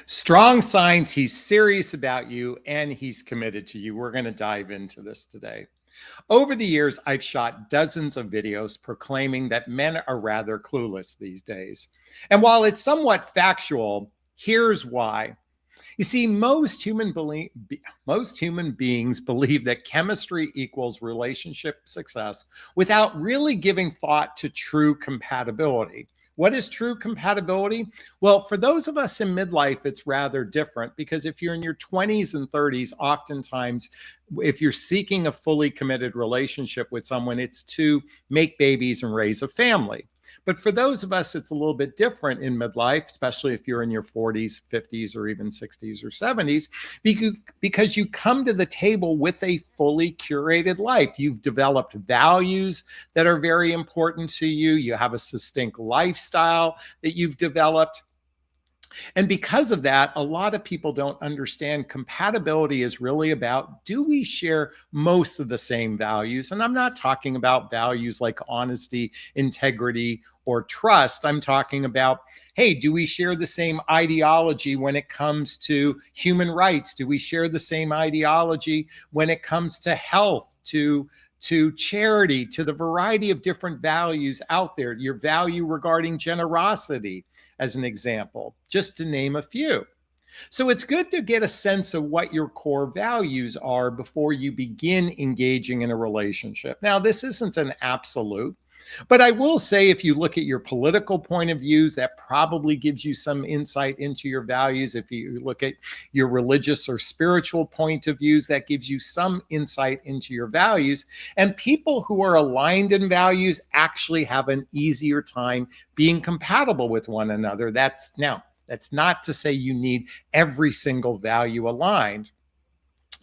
Strong signs he's serious about you and he's committed to you. We're going to dive into this today. Over the years, I've shot dozens of videos proclaiming that men are rather clueless these days. And while it's somewhat factual, here's why. You see, most human beings believe that chemistry equals relationship success without really giving thought to true compatibility. What is true compatibility? Well, for those of us in midlife, it's rather different because if you're in your 20s and 30s, oftentimes, if you're seeking a fully committed relationship with someone, it's to make babies and raise a family. But for those of us, it's a little bit different in midlife, especially if you're in your 40s, 50s, or even 60s or 70s, because you come to the table with a fully curated life. You've developed values that are very important to you. You have a succinct lifestyle that you've developed. And because of that, a lot of people don't understand compatibility is really about, do we share most of the same values? And I'm not talking about values like honesty, integrity, or trust. I'm talking about, hey, do we share the same ideology when it comes to human rights? Do we share the same ideology when it comes to health, to charity, to the variety of different values out there, your value regarding generosity, as an example, just to name a few. So it's good to get a sense of what your core values are before you begin engaging in a relationship. Now, this isn't an absolute, but I will say if you look at your political point of views, that probably gives you some insight into your values. If you look at your religious or spiritual point of views, that gives you some insight into your values. And people who are aligned in values actually have an easier time being compatible with one another. That's not to say you need every single value aligned.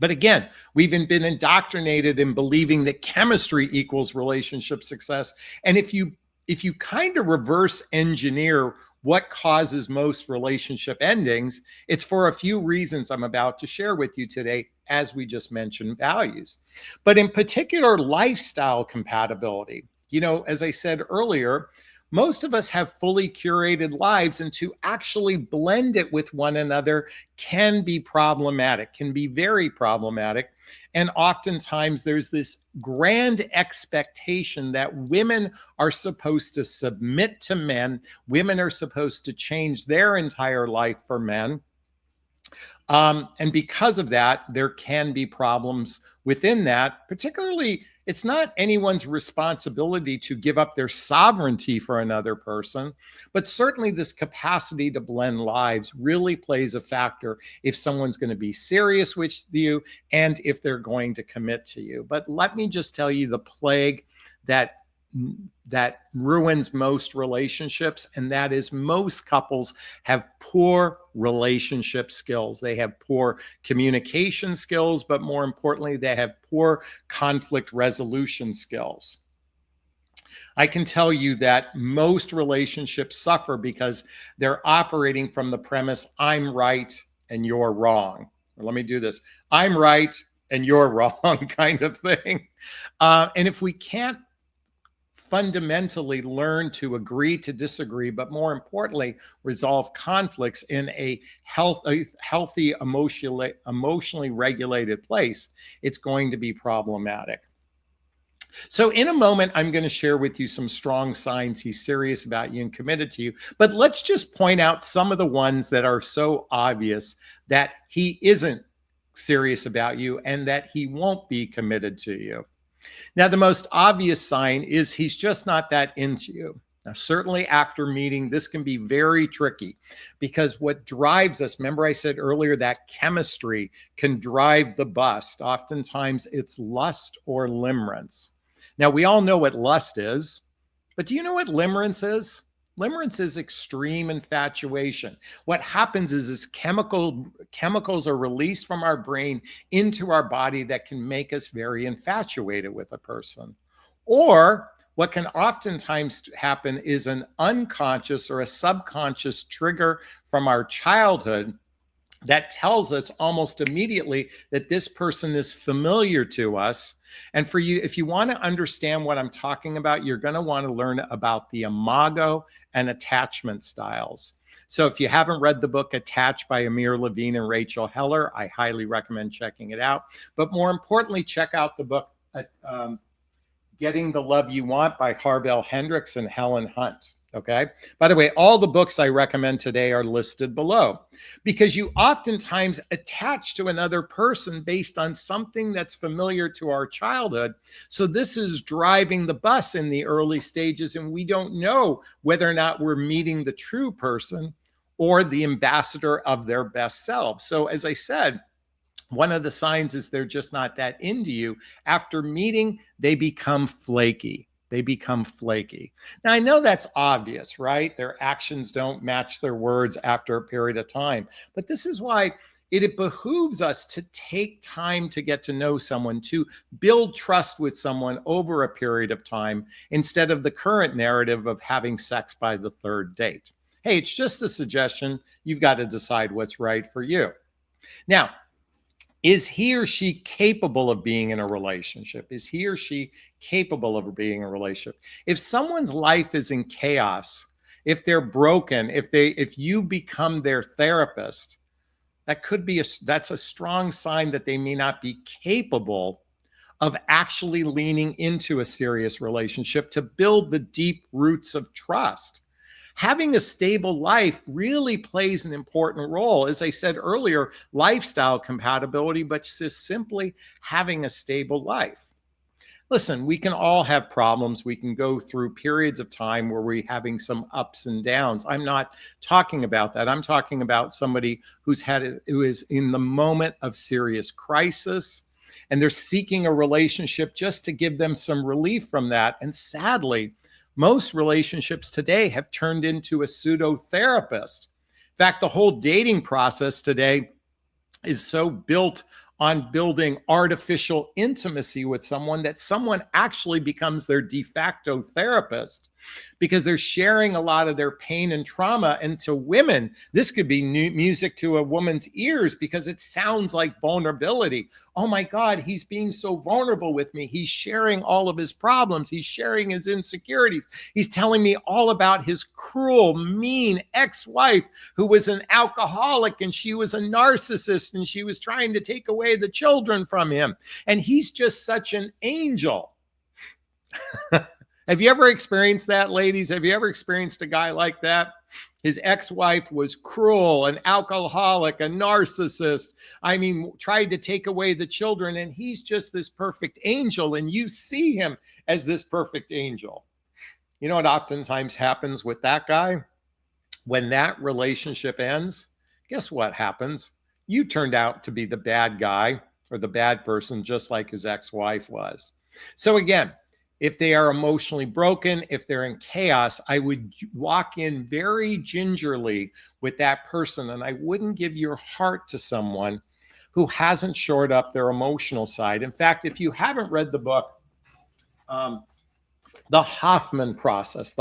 But again, we've been indoctrinated in believing that chemistry equals relationship success. And if you kind of reverse engineer what causes most relationship endings, it's for a few reasons I'm about to share with you today, as we just mentioned values. But in particular, lifestyle compatibility. You know, as I said earlier, most of us have fully curated lives, and to actually blend it with one another can be problematic, can be very problematic. And oftentimes there's this grand expectation that women are supposed to submit to men, women are supposed to change their entire life for men. And because of that, there can be problems within that. Particularly, it's not anyone's responsibility to give up their sovereignty for another person, but certainly this capacity to blend lives really plays a factor if someone's going to be serious with you and if they're going to commit to you. But let me just tell you the plague that ruins most relationships, and that is most couples have poor relationship skills. They have poor communication skills, but more importantly, they have poor conflict resolution skills. I can tell you that most relationships suffer because they're operating from the premise, I'm right and you're wrong. Or let me do this. I'm right and you're wrong kind of thing. And if we can't fundamentally learn to agree to disagree, but more importantly, resolve conflicts in a healthy, emotionally regulated place, it's going to be problematic. So in a moment, I'm going to share with you some strong signs he's serious about you and committed to you. But let's just point out some of the ones that are so obvious that he isn't serious about you and that he won't be committed to you. Now, the most obvious sign is he's just not that into you. Now, certainly after meeting, this can be very tricky because what drives us, remember I said earlier that chemistry can drive the bus. Oftentimes it's lust or limerence. Now, we all know what lust is, but do you know what limerence is? Limerence is extreme infatuation. What happens is chemicals are released from our brain into our body that can make us very infatuated with a person. Or what can oftentimes happen is an unconscious or a subconscious trigger from our childhood that tells us almost immediately that this person is familiar to us. And for you, if you want to understand what I'm talking about, you're going to want to learn about the imago and attachment styles. So if you haven't read the book Attached by Amir Levine and Rachel Heller, I highly recommend checking it out. But more importantly, check out the book Getting the Love You Want by Harville Hendrix and Helen Hunt. Okay. By the way, all the books I recommend today are listed below because you oftentimes attach to another person based on something that's familiar to our childhood. So this is driving the bus in the early stages, and we don't know whether or not we're meeting the true person or the ambassador of their best self. So as I said, one of the signs is they're just not that into you. After meeting, they become flaky. They become flaky. Now, I know that's obvious, right? Their actions don't match their words after a period of time. But this is why it behooves us to take time to get to know someone, to build trust with someone over a period of time, instead of the current narrative of having sex by the third date. Hey, it's just a suggestion. You've got to decide what's right for you. Now, is he or she capable of being in a relationship? Is he or she capable of being in a relationship? If someone's life is in chaos, if they're broken, if you become their therapist, that's a strong sign that they may not be capable of actually leaning into a serious relationship to build the deep roots of trust. Having a stable life really plays an important role. As I said earlier, lifestyle compatibility, but just simply having a stable life. Listen, we can all have problems. We can go through periods of time where we're having some ups and downs. I'm not talking about that. I'm talking about somebody who is in the moment of serious crisis, and they're seeking a relationship just to give them some relief from that. And sadly, most relationships today have turned into a pseudo therapist. In fact, the whole dating process today is so built on building artificial intimacy with someone that someone actually becomes their de facto therapist, because they're sharing a lot of their pain and trauma. And to women, this could be new music to a woman's ears because it sounds like vulnerability. Oh my God, he's being so vulnerable with me. He's sharing all of his problems. He's sharing his insecurities. He's telling me all about his cruel, mean ex-wife who was an alcoholic, and she was a narcissist, and she was trying to take away the children from him. And he's just such an angel. Have you ever experienced that, ladies? Have you ever experienced a guy like that? His ex-wife was cruel, an alcoholic, a narcissist. I mean, tried to take away the children, and he's just this perfect angel, and you see him as this perfect angel. You know what oftentimes happens with that guy? When that relationship ends, guess what happens? You turned out to be the bad guy or the bad person, just like his ex-wife was. So again, if they are emotionally broken, if they're in chaos, I would walk in very gingerly with that person, and I wouldn't give your heart to someone who hasn't shored up their emotional side. In fact, if you haven't read the book, The Hoffman Process,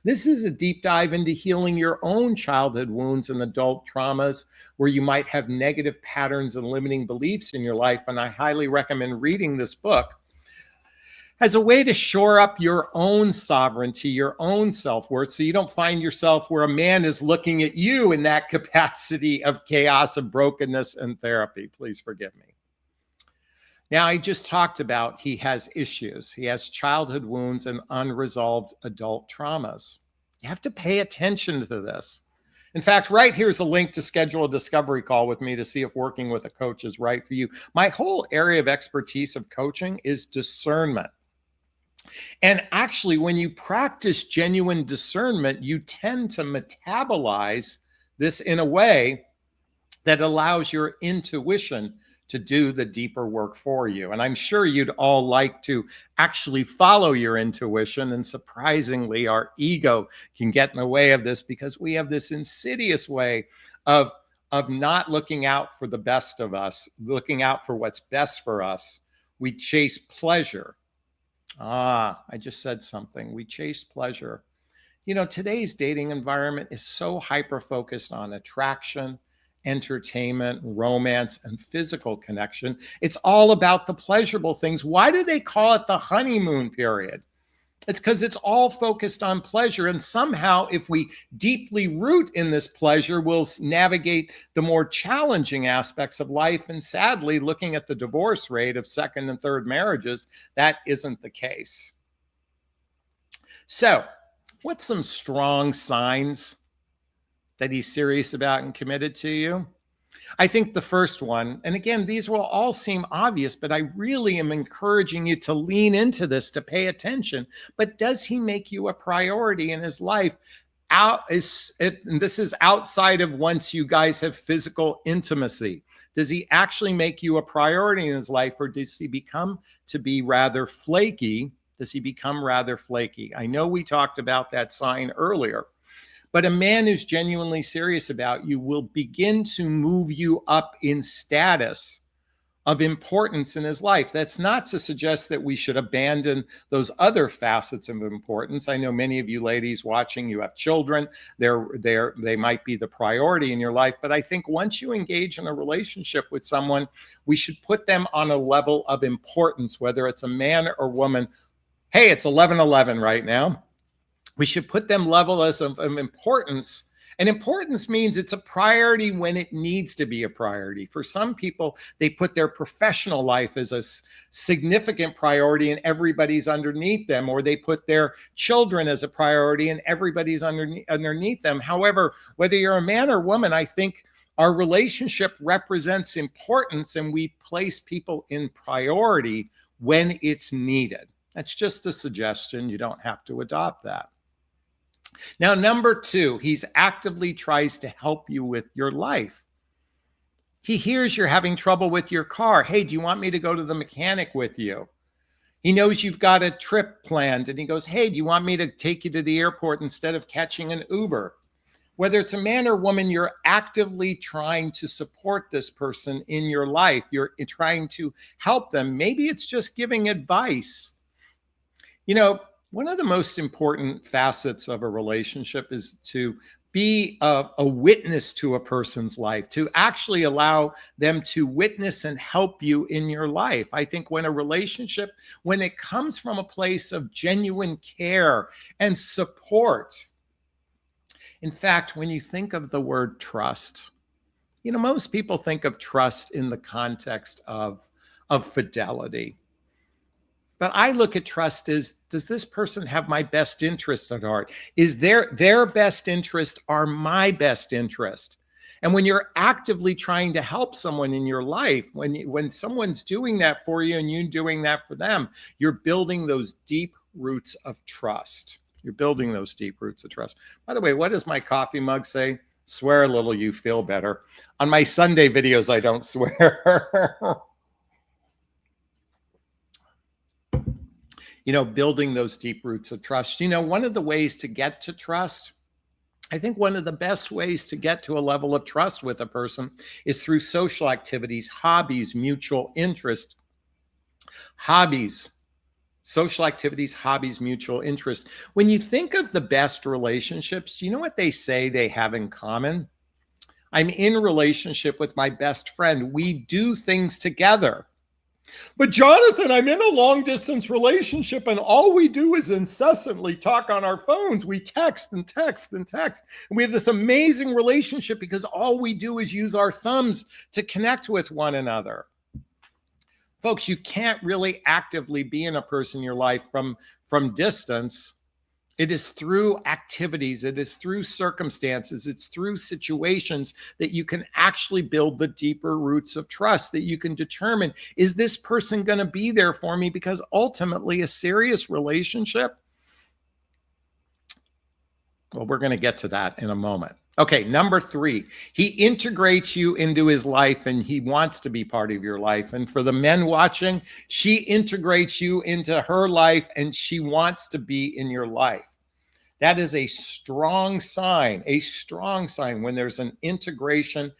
this is a deep dive into healing your own childhood wounds and adult traumas where you might have negative patterns and limiting beliefs in your life. And I highly recommend reading this book as a way to shore up your own sovereignty, your own self-worth, so you don't find yourself where a man is looking at you in that capacity of chaos and brokenness and therapy. Please forgive me. Now, I just talked about he has issues. He has childhood wounds and unresolved adult traumas. You have to pay attention to this. In fact, right here's a link to schedule a discovery call with me to see if working with a coach is right for you. My whole area of expertise of coaching is discernment. And actually, when you practice genuine discernment, you tend to metabolize this in a way that allows your intuition to do the deeper work for you. And I'm sure you'd all like to actually follow your intuition. And surprisingly, our ego can get in the way of this because we have this insidious way of not looking out for the best of us, looking out for what's best for us. We chase pleasure. I just said something. We chase pleasure. You know, today's dating environment is so hyper-focused on attraction, entertainment, romance, and physical connection. It's all about the pleasurable things. Why do they call it the honeymoon period? It's because it's all focused on pleasure. And somehow, if we deeply root in this pleasure, we'll navigate the more challenging aspects of life. And sadly, looking at the divorce rate of second and third marriages, that isn't the case. So, what's some strong signs that he's serious about and committed to you? I think the first one, and again, these will all seem obvious, but I really am encouraging you to lean into this, to pay attention. But does he make you a priority in his life? And this is outside of once you guys have physical intimacy. Does he actually make you a priority in his life, or does he become to be rather flaky? Does he become rather flaky? I know we talked about that sign earlier. But a man who's genuinely serious about you will begin to move you up in status of importance in his life. That's not to suggest that we should abandon those other facets of importance. I know many of you ladies watching, you have children. They might be the priority in your life. But I think once you engage in a relationship with someone, we should put them on a level of importance, whether it's a man or woman. Hey, it's 11:11 right now. We should put them levels of importance. And importance means it's a priority when it needs to be a priority. For some people, they put their professional life as a significant priority and everybody's underneath them, or they put their children as a priority and everybody's underneath them. However, whether you're a man or woman, I think our relationship represents importance, and we place people in priority when it's needed. That's just a suggestion. You don't have to adopt that. Now, number two, he's actively tries to help you with your life. He hears you're having trouble with your car. Hey, do you want me to go to the mechanic with you? He knows you've got a trip planned, and he goes, hey, do you want me to take you to the airport instead of catching an Uber? Whether it's a man or woman, you're actively trying to support this person in your life. You're trying to help them. Maybe it's just giving advice. You know, one of the most important facets of a relationship is to be a witness to a person's life, to actually allow them to witness and help you in your life. I think when a relationship, when it comes from a place of genuine care and support, in fact, when you think of the word trust, you know, most people think of trust in the context of fidelity. But I look at trust as, does this person have my best interest at heart? Is their best interest are my best interest? And when you're actively trying to help someone in your life, when someone's doing that for you and you doing that for them, you're building those deep roots of trust. You're building those deep roots of trust. By the way, what does my coffee mug say? Swear a little, you feel better. On my Sunday videos, I don't swear. You know, building those deep roots of trust. You know, one of the ways to get to trust, I think one of the best ways to get to a level of trust with a person is through social activities, hobbies, mutual interest. Hobbies, social activities, hobbies, mutual interest. When you think of the best relationships, do you know what they say they have in common? I'm in a relationship with my best friend. We do things together. But Jonathan, I'm in a long distance relationship and all we do is incessantly talk on our phones. We text and text and text. And we have this amazing relationship because all we do is use our thumbs to connect with one another. Folks, you can't really actively be in a person in your life from distance. It is through activities, it is through circumstances, it's through situations that you can actually build the deeper roots of trust, that you can determine, is this person going to be there for me? Because ultimately, a serious relationship, well, we're going to get to that in a moment. Okay, number three, he integrates you into his life and he wants to be part of your life. And for the men watching, she integrates you into her life and she wants to be in your life. That is a strong sign when there's an integration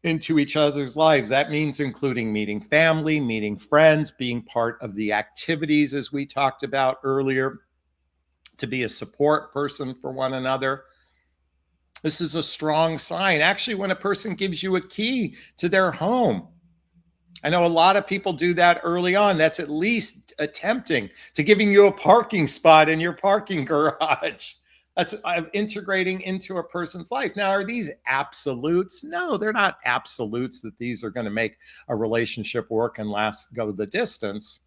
into each other's lives. That means including meeting family, meeting friends, being part of the activities as we talked about earlier, to be a support person for one another. This is a strong sign. Actually, when a person gives you a key to their home, I know a lot of people do that early on. That's at least attempting to giving you a parking spot in your parking garage. That's integrating into a person's life. Now, are these absolutes? No, they're not absolutes that these are going to make a relationship work and go the distance.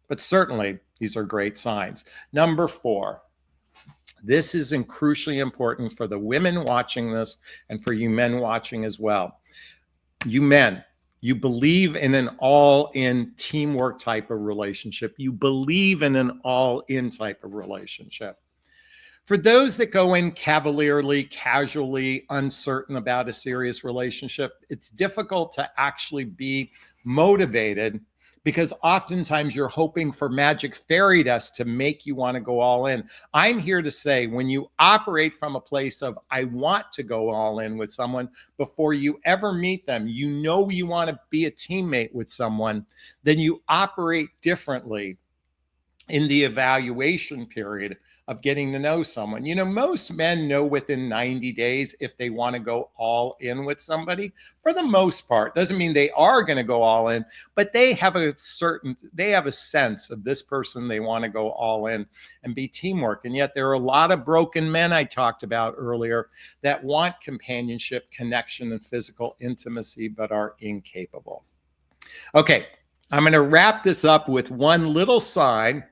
But certainly, these are great signs. Number 4, this is crucially important for the women watching this and for you men watching as well. You men, you believe in an all-in teamwork type of relationship. You believe in an all-in type of relationship. For those that go in cavalierly, casually, uncertain about a serious relationship, it's difficult to actually be motivated because oftentimes you're hoping for magic fairy dust to make you want to go all in. I'm here to say when you operate from a place of, I want to go all in with someone before you ever meet them, you know you want to be a teammate with someone, then you operate differently in the evaluation period of getting to know someone. You know, most men know within 90 days if they want to go all in with somebody. For the most part, doesn't mean they are going to go all in, but they have a sense of this person they want to go all in and be teamwork. And yet there are a lot of broken men I talked about earlier that want companionship, connection, and physical intimacy, but are incapable. Okay, I'm going to wrap this up with one little sign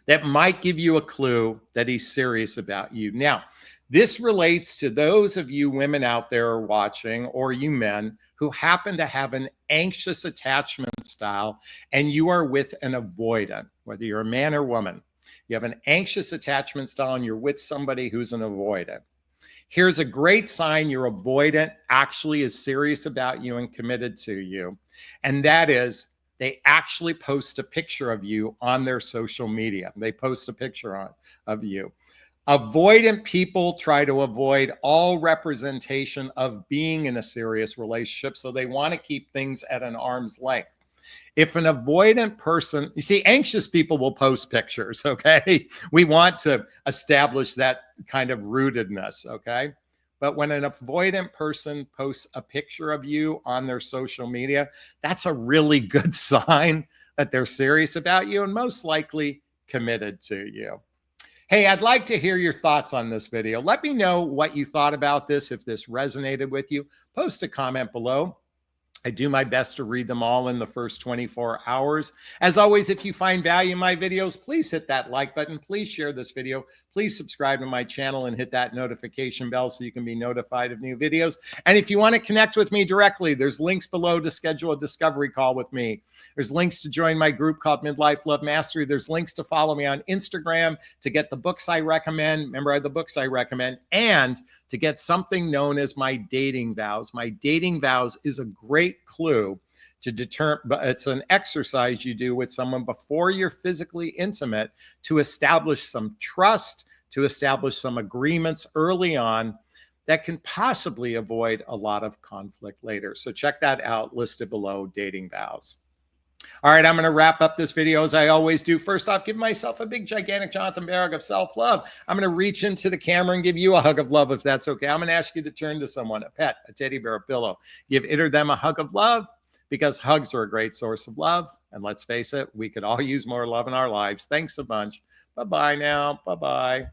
that might give you a clue that he's serious about you. Now, this relates to those of you women out there watching, or you men who happen to have an anxious attachment style and you are with an avoidant, whether you're a man or woman. You have an anxious attachment style and you're with somebody who's an avoidant. Here's a great sign your avoidant actually is serious about you and committed to you. And that is, they actually post a picture of you on their social media. They post a picture of you. Avoidant people try to avoid all representation of being in a serious relationship, so they want to keep things at an arm's length. If an avoidant person, you see, anxious people will post pictures, okay? We want to establish that kind of rootedness, okay? But when an avoidant person posts a picture of you on their social media, that's a really good sign that they're serious about you and most likely committed to you. Hey, I'd like to hear your thoughts on this video. Let me know what you thought about this. If this resonated with you, post a comment below. I do my best to read them all in the first 24 hours. As always, if you find value in my videos, please hit that like button. Please share this video. Please subscribe to my channel and hit that notification bell so you can be notified of new videos. And if you want to connect with me directly, there's links below to schedule a discovery call with me. There's links to join my group called Midlife Love Mastery. There's links to follow me on Instagram, to get the books I recommend. Remember, the books I recommend, and to get something known as my dating vows. My dating vows is a great clue to determine, but it's an exercise you do with someone before you're physically intimate to establish some trust, to establish some agreements early on that can possibly avoid a lot of conflict later. So check that out, listed below, dating vows. All right, I'm going to wrap up this video as I always do. First off, give myself a big, gigantic Jonathan Barrick of self-love. I'm going to reach into the camera and give you a hug of love if that's okay. I'm going to ask you to turn to someone, a pet, a teddy bear, a pillow. Give it or them a hug of love, because hugs are a great source of love. And let's face it, we could all use more love in our lives. Thanks a bunch. Bye-bye now. Bye-bye.